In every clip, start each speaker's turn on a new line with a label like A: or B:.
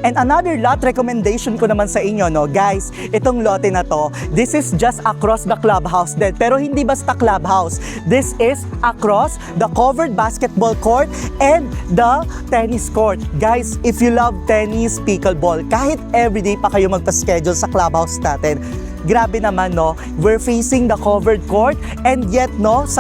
A: And another lot recommendation ko naman sa inyo, no, guys, itong lote na to, this is just across the clubhouse din. Pero hindi basta clubhouse. This is across the covered basketball court and the tennis court. Guys, if you love tennis, pickleball, kahit everyday pa kayo magpa-schedule sa clubhouse natin, grabe naman, no, we're facing the covered court, and yet, no, sa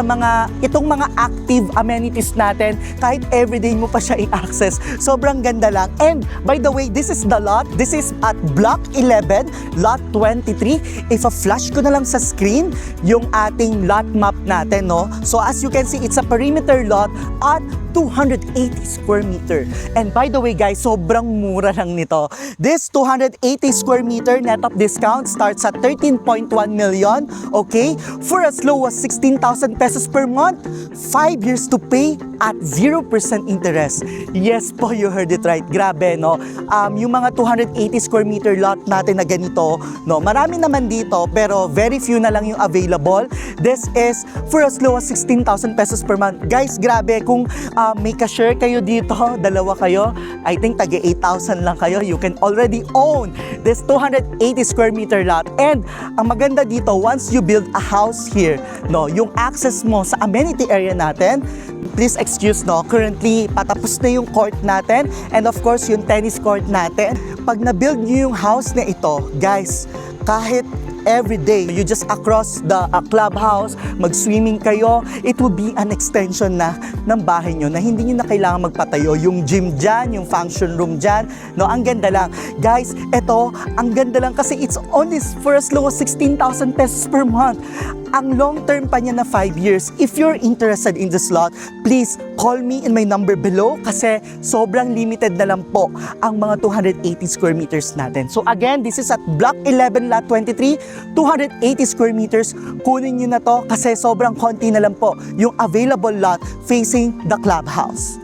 A: itong mga active amenities natin, kahit everyday mo pa siya i-access, sobrang ganda lang. And by the way, this is the lot. This is at Block 11, Lot 23. If a-flash ko na lang sa screen yung ating lot map natin, no. So as you can see, it's a perimeter lot at 280 square meter. And by the way, guys, sobrang mura lang nito. This 280 square meter net of discount starts at 13.1 million, okay? For as low as 16,000 pesos per month, 5 years to pay at 0% interest. Yes po, you heard it right. Grabe, no? Yung mga 280 square meter lot natin na ganito, no? Marami naman dito, pero very few na lang yung available. This is for as low as 16,000 pesos per month. Guys, grabe, kung may ka-share kayo dito, dalawa kayo, I think taga 8,000 lang kayo, you can already own this 280 square meter lot. And ang maganda dito, once you build a house here, no, yung access mo sa amenity area natin, please excuse, no, currently patapos na yung court natin, and of course yung tennis court natin. Pag na-build nyo yung house na ito, guys, kahit every day, you just across the clubhouse, mag-swimming kayo, it will be an extension na ng bahay nyo na hindi nyo na kailangan magpatayo. Yung gym dyan, yung function room dyan, no, ang ganda lang. Guys, eto, ang ganda lang kasi it's only for as low as 16,000 pesos per month. Ang long term pa niya na 5 years. If you're interested in this lot, please call me in my number below kasi sobrang limited na lang po ang mga 280 square meters natin. So again, this is at Block 11, Lot 23, 280 square meters. Kunin nyo na to kasi sobrang konti na lang po yung available lot facing the clubhouse.